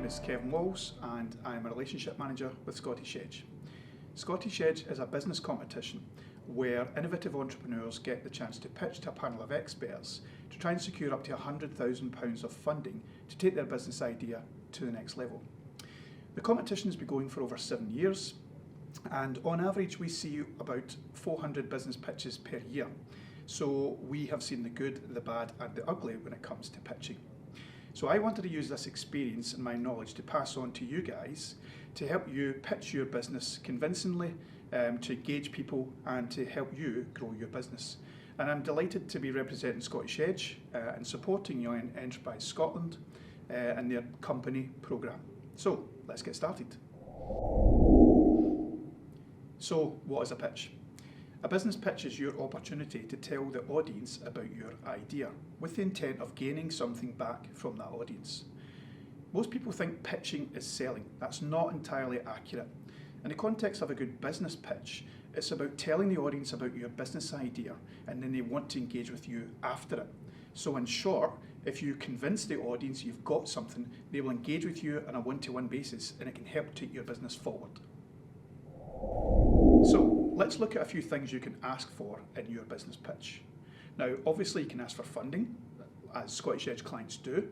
is Kevin Walls and I'm a relationship manager with Scottish Edge. Scottish Edge is a business competition where innovative entrepreneurs get the chance to pitch to a panel of experts to try and secure up to £100,000 of funding to take their business idea to the next level. The competition has been going for over 7 years, and on average we see about 400 business pitches per year. So we have seen the good, the bad and the ugly when it comes to pitching. So I wanted to use this experience and my knowledge to pass on to you guys to help you pitch your business convincingly, to engage people and to help you grow your business. And I'm delighted to be representing Scottish Edge and supporting Young Enterprise Scotland and their company programme. So let's get started. So what is a pitch? A business pitch is your opportunity to tell the audience about your idea with the intent of gaining something back from that audience. Most people think pitching is selling. That's not entirely accurate. In the context of a good business pitch, it's about telling the audience about your business idea and then they want to engage with you after it. So in short, if you convince the audience you've got something, they will engage with you on a one-to-one basis and it can help take your business forward. So let's look at a few things you can ask for in your business pitch. Now, obviously you can ask for funding, as Scottish Edge clients do,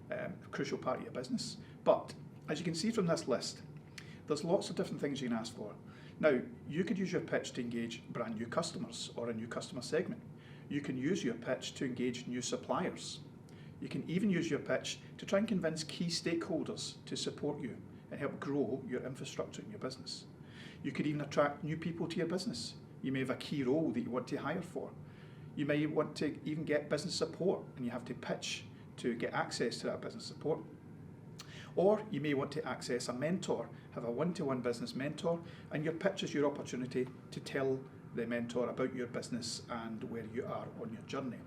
a crucial part of your business. But as you can see from this list, there's lots of different things you can ask for. Now, you could use your pitch to engage brand new customers or a new customer segment. You can use your pitch to engage new suppliers. You can even use your pitch to try and convince key stakeholders to support you and help grow your infrastructure in your business. You could even attract new people to your business. You may have a key role that you want to hire for. You may want to even get business support and you have to pitch to get access to that business support. Or you may want to access a mentor, have a one-to-one business mentor, and your pitch is your opportunity to tell the mentor about your business and where you are on your journey.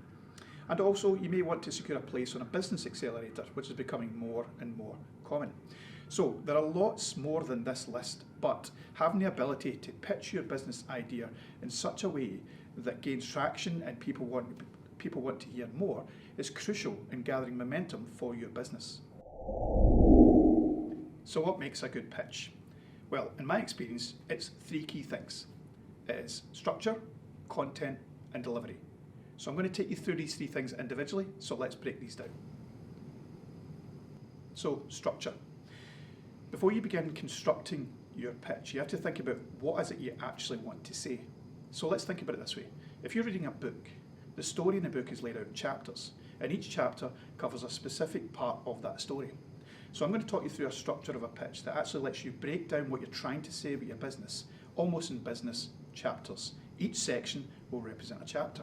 And also you may want to secure a place on a business accelerator, which is becoming more and more common. So there are lots more than this list, but having the ability to pitch your business idea in such a way that gains traction and people want to hear more is crucial in gathering momentum for your business. So what makes a good pitch? Well, in my experience, it's 3 key things. It is structure, content, and delivery. So I'm going to take you through these 3 things individually, so let's break these down. So, structure. Before you begin constructing your pitch, you have to think about what is it you actually want to say. So let's think about it this way. If you're reading a book, the story in the book is laid out in chapters, and each chapter covers a specific part of that story. So I'm going to talk you through a structure of a pitch that actually lets you break down what you're trying to say about your business, almost in business chapters. Each section will represent a chapter.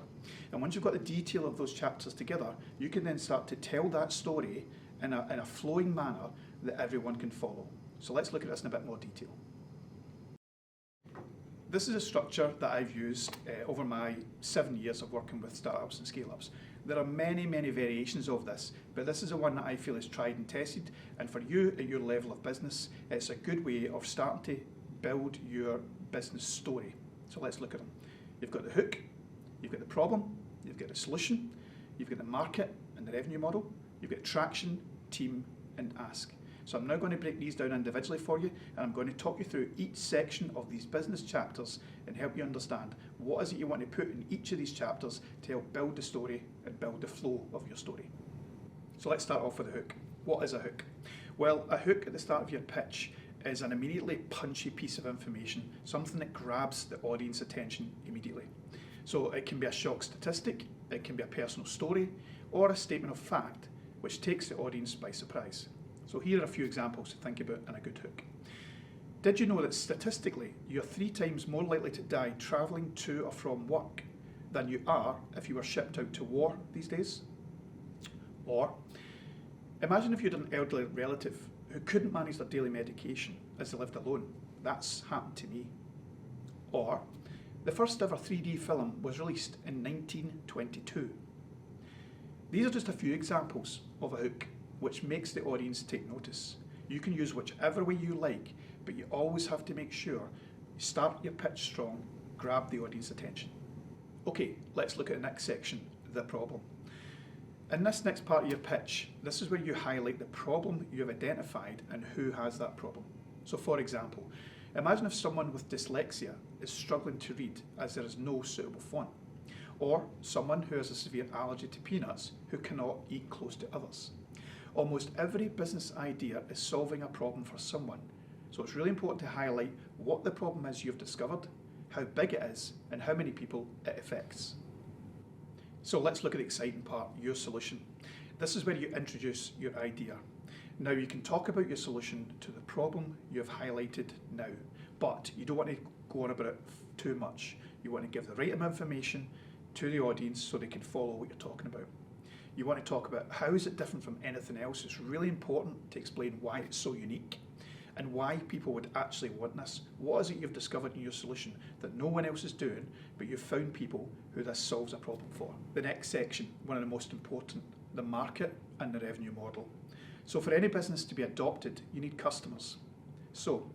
And once you've got the detail of those chapters together, you can then start to tell that story in a flowing manner that everyone can follow. So let's look at this in a bit more detail. This is a structure that I've used over my 7 years of working with startups and scale-ups. There are many variations of this, but this is the one that I feel is tried and tested, and for you at your level of business, it's a good way of starting to build your business story. So let's look at them. You've got the hook, you've got the problem, you've got the solution, you've got the market and the revenue model, you've got traction, team and ask. So I'm now going to break these down individually for you, and I'm going to talk you through each section of these business chapters and help you understand what is it you want to put in each of these chapters to help build the story and build the flow of your story. So let's start off with a hook. What is a hook? Well, a hook at the start of your pitch is an immediately punchy piece of information, something that grabs the audience attention immediately. So it can be a shock statistic, it can be a personal story, or a statement of fact, which takes the audience by surprise. So here are a few examples to think about in a good hook. Did you know that statistically you're 3 times more likely to die travelling to or from work than you are if you were shipped out to war these days? Or imagine if you had an elderly relative who couldn't manage their daily medication as they lived alone. That's happened to me. Or the first ever 3D film was released in 1922. These are just a few examples of a hook which makes the audience take notice. You can use whichever way you like, but you always have to make sure you start your pitch strong, grab the audience attention. Okay, let's look at the next section, the problem. In this next part of your pitch, this is where you highlight the problem you have identified and who has that problem. So for example, imagine if someone with dyslexia is struggling to read as there is no suitable font, or someone who has a severe allergy to peanuts who cannot eat close to others. Almost every business idea is solving a problem for someone, so it's really important to highlight what the problem is you've discovered, how big it is, and how many people it affects. So let's look at the exciting part, your solution. This is where you introduce your idea. Now you can talk about your solution to the problem you have highlighted now, but you don't want to go on about it too much. You want to give the right amount of information to the audience so they can follow what you're talking about. You want to talk about how is it different from anything else. It's really important to explain why it's so unique and why people would actually want this. What is it you've discovered in your solution that no one else is doing, but you've found people who this solves a problem for? The next section, one of the most important, the market and the revenue model. So for any business to be adopted, you need customers. So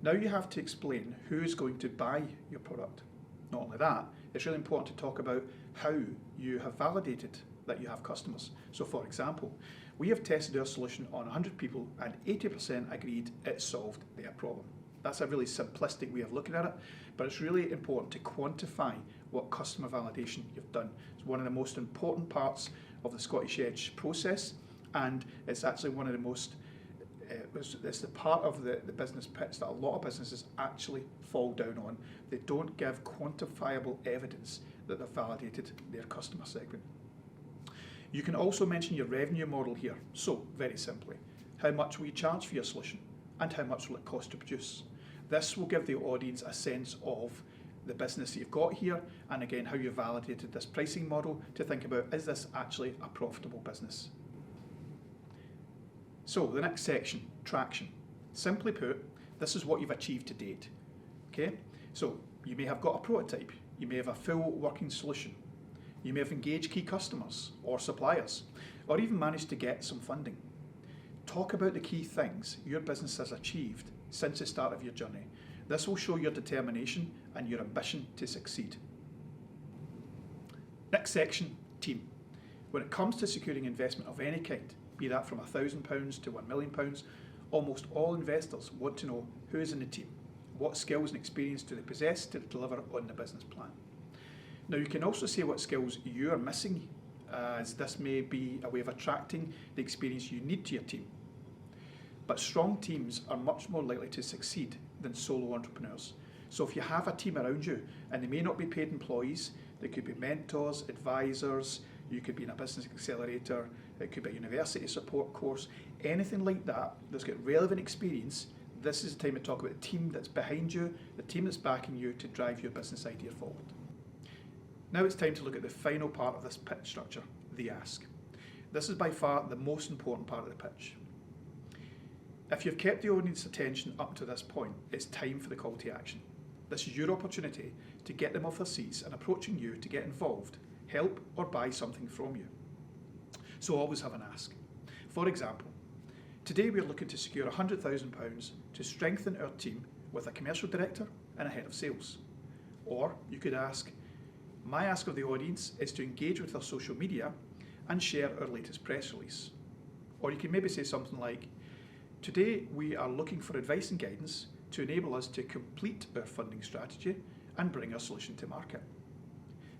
now you have to explain who is going to buy your product. Not only that, it's really important to talk about how you have validated that you have customers. So for example, we have tested our solution on 100 people and 80% agreed it solved their problem. That's a really simplistic way of looking at it, but it's really important to quantify what customer validation you've done. It's one of the most important parts of the Scottish Edge process, and it's actually one of the most it's the part of the business pitch that a lot of businesses actually fall down on. They don't give quantifiable evidence that they've validated their customer segment. You can also mention your revenue model here. So, very simply, how much will you charge for your solution and how much will it cost to produce? This will give the audience a sense of the business that you've got here, and again, how you validated this pricing model to think about, is this actually a profitable business? So the next section, traction. Simply put, this is what you've achieved to date. Okay? So you may have got a prototype, you may have a full working solution, you may have engaged key customers or suppliers, or even managed to get some funding. Talk about the key things your business has achieved since the start of your journey. This will show your determination and your ambition to succeed. Next section, team. When it comes to securing investment of any kind, be that from £1,000 to £1 million, almost all investors want to know who is in the team, what skills and experience do they possess to deliver on the business plan. Now you can also say what skills you are missing, as this may be a way of attracting the experience you need to your team. But strong teams are much more likely to succeed than solo entrepreneurs. So if you have a team around you, and they may not be paid employees, they could be mentors, advisors, you could be in a business accelerator, it could be a university support course, anything like that that's got relevant experience. This is the time to talk about the team that's behind you, the team that's backing you to drive your business idea forward. Now it's time to look at the final part of this pitch structure, the ask. This is by far the most important part of the pitch. If you've kept the audience's attention up to this point, it's time for the call to action. This is your opportunity to get them off their seats and approaching you to get involved, help or buy something from you. So always have an ask. For example, today we're looking to secure £100,000 to strengthen our team with a commercial director and a head of sales. Or you could ask, my ask of the audience is to engage with our social media and share our latest press release. Or you can maybe say something like, today we are looking for advice and guidance to enable us to complete our funding strategy and bring our solution to market.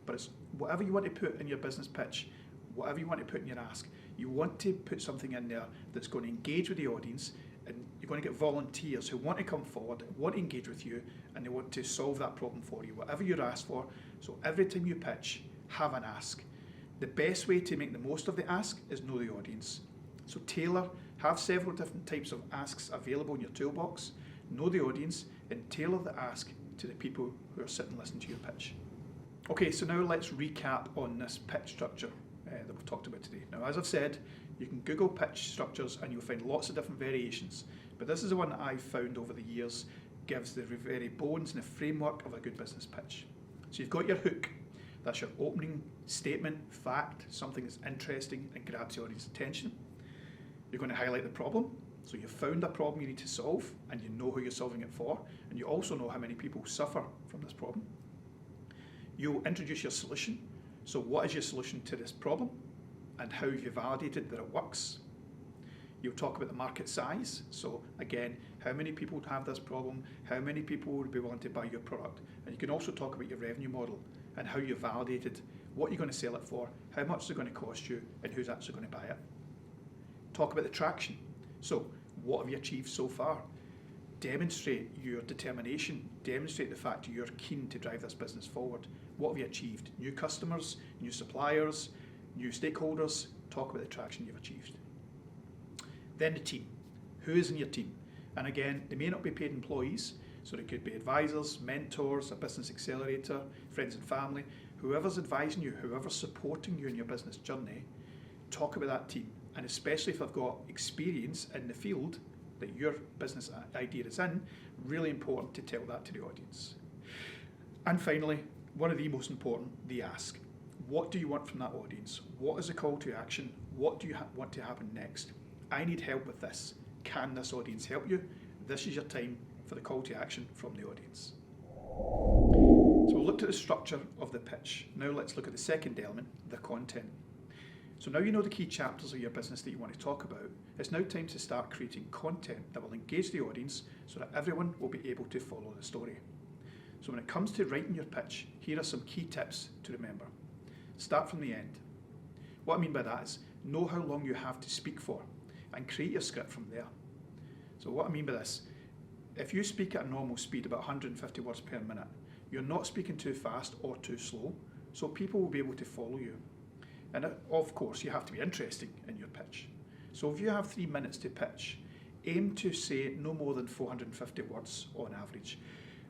But it's whatever you want to put in your business pitch, whatever you want to put in your ask, you want to put something in there that's going to engage with the audience, and you're going to get volunteers who want to come forward, want to engage with you, and they want to solve that problem for you, whatever you're asked for. So every time you pitch, have an ask. The best way to make the most of the ask is know the audience. So have several different types of asks available in your toolbox, know the audience, and tailor the ask to the people who are sitting listening to your pitch. Okay, so now let's recap on this pitch structure that we've talked about today. Now, as I've said, you can Google pitch structures and you'll find lots of different variations, but this is the one that I've found over the years gives the very bones and the framework of a good business pitch. So you've got your hook, that's your opening statement, fact, something that's interesting and grabs the audience's attention. You're going to highlight the problem, so you've found a problem you need to solve and you know who you're solving it for, and you also know how many people suffer from this problem. You'll introduce your solution, so what is your solution to this problem? and how you validated that it works. You'll talk about the market size. So again, how many people have this problem? How many people would be willing to buy your product? And you can also talk about your revenue model and how you validated what you're going to sell it for, how much it's going to cost you, and who's actually going to buy it. Talk about the traction. So what have you achieved so far? Demonstrate your determination, demonstrate the fact that you're keen to drive this business forward. What have you achieved? New customers, new suppliers, new stakeholders. Talk about the traction you've achieved. Then the team. Who is in your team? And again, they may not be paid employees, so it could be advisors, mentors, a business accelerator, friends and family, whoever's advising you, whoever's supporting you in your business journey. Talk about that team, and especially if they've got experience in the field that your business idea is in, really important to tell that to the audience. And finally, one of the most important, the ask. What do you want from that audience? What is the call to action? What do you want to happen next? I need help with this. Can this audience help you? This is your time for the call to action from the audience. So we've looked at the structure of the pitch. Now let's look at the second element, the content. So now you know the key chapters of your business that you want to talk about. It's now time to start creating content that will engage the audience so that everyone will be able to follow the story. So when it comes to writing your pitch, here are some key tips to remember. Start from the end. What I mean by that is know how long you have to speak for and create your script from there. So what I mean by this, if you speak at a normal speed, about 150 words per minute, you're not speaking too fast or too slow, so people will be able to follow you. And of course, you have to be interesting in your pitch. So if you have 3 minutes to pitch, aim to say no more than 450 words on average.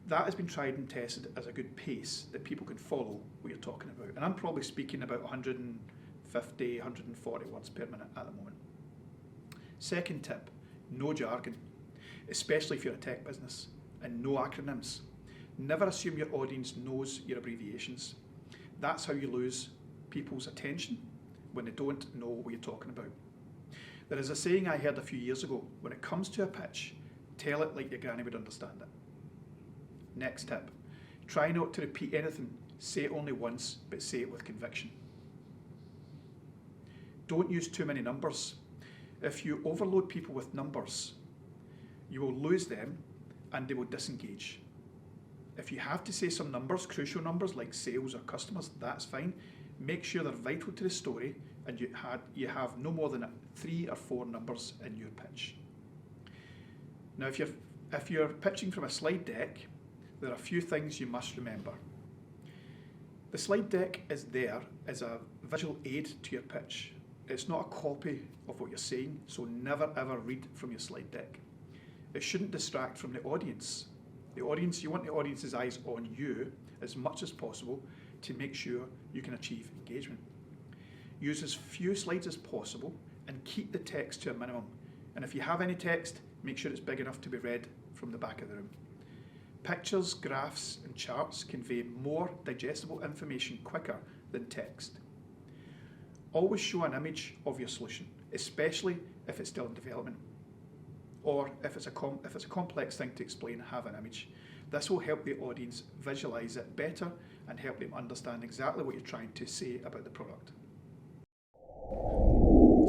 That has been tried and tested as a good pace that people can follow what you're talking about. And I'm probably speaking about 150, 140 words per minute at the moment. Second tip, no jargon, especially if you're a tech business, and no acronyms. Never assume your audience knows your abbreviations. That's how you lose people's attention when they don't know what you're talking about. There is a saying I heard a few years ago, when it comes to a pitch, tell it like your granny would understand it. Next tip, try not to repeat anything, say it only once, but say it with conviction. Don't use too many numbers. If you overload people with numbers, you will lose them and they will disengage. If you have to say some numbers, crucial numbers like sales or customers, that's fine. Make sure they're vital to the story and you have no more than 3 or 4 numbers in your pitch. Now if you're pitching from a slide deck, there are a few things you must remember. The slide deck is there as a visual aid to your pitch. It's not a copy of what you're saying, so never ever read from your slide deck. It shouldn't distract from the audience. You want the audience's eyes on you as much as possible to make sure you can achieve engagement. Use as few slides as possible and keep the text to a minimum. And if you have any text, make sure it's big enough to be read from the back of the room. Pictures, graphs and charts convey more digestible information quicker than text. Always show an image of your solution, especially if it's still in development. Or if it's a complex thing to explain, have an image. This will help the audience visualize it better and help them understand exactly what you're trying to say about the product.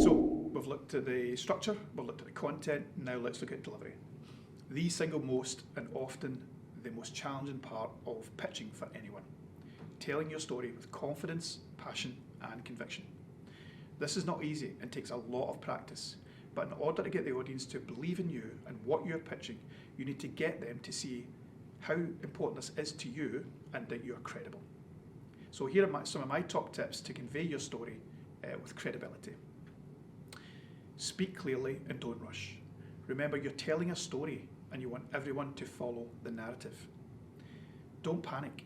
So we've looked at the structure, we've looked at the content, now let's look at delivery. The single most and often the most challenging part of pitching for anyone. Telling your story with confidence, passion and conviction. This is not easy and takes a lot of practice, but in order to get the audience to believe in you and what you're pitching, you need to get them to see how important this is to you and that you're credible. So here are some of my top tips to convey your story with credibility. Speak clearly and don't rush. Remember, you're telling a story and you want everyone to follow the narrative. Don't panic.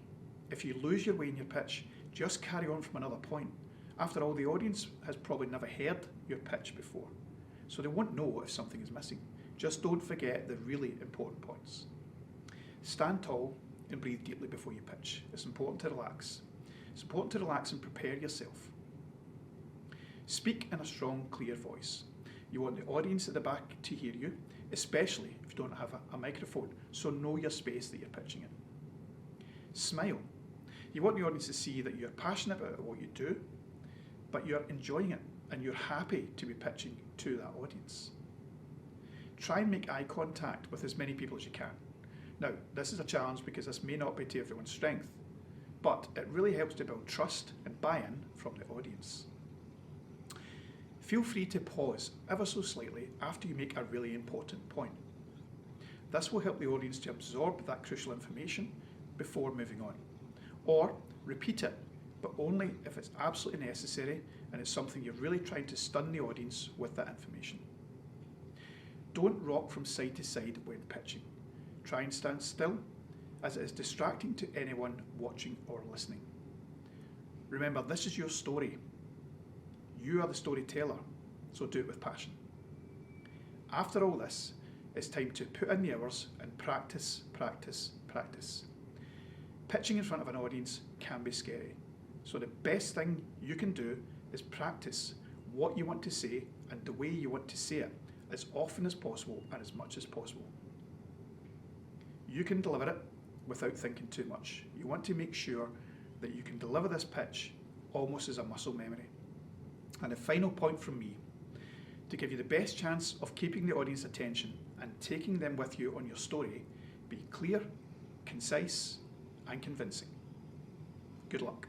If you lose your way in your pitch, just carry on from another point. After all, the audience has probably never heard your pitch before, so they won't know if something is missing. Just don't forget the really important points. Stand tall and breathe deeply before you pitch. It's important to relax. It's important to relax and prepare yourself. Speak in a strong, clear voice. You want the audience at the back to hear you, especially if you don't have a microphone, so know your space that you're pitching in. Smile. You want the audience to see that you're passionate about what you do, but you're enjoying it. and you're happy to be pitching to that audience. Try and make eye contact with as many people as you can. Now, this is a challenge because this may not be to everyone's strength, but it really helps to build trust and buy-in from the audience. Feel free to pause ever so slightly after you make a really important point. This will help the audience to absorb that crucial information before moving on. Or repeat it, but only if it's absolutely necessary and it's something you're really trying to stun the audience with that information. Don't rock from side to side when pitching. Try and stand still, as it is distracting to anyone watching or listening. Remember, this is your story. You are the storyteller, so do it with passion. After all this, it's time to put in the hours and practice, practice, practice. Pitching in front of an audience can be scary, so the best thing you can do is practice what you want to say and the way you want to say it as often as possible and as much as possible. You can deliver it without thinking too much. You want to make sure that you can deliver this pitch almost as a muscle memory. And a final point from me, to give you the best chance of keeping the audience attention and taking them with you on your story, be clear, concise, and convincing. Good luck.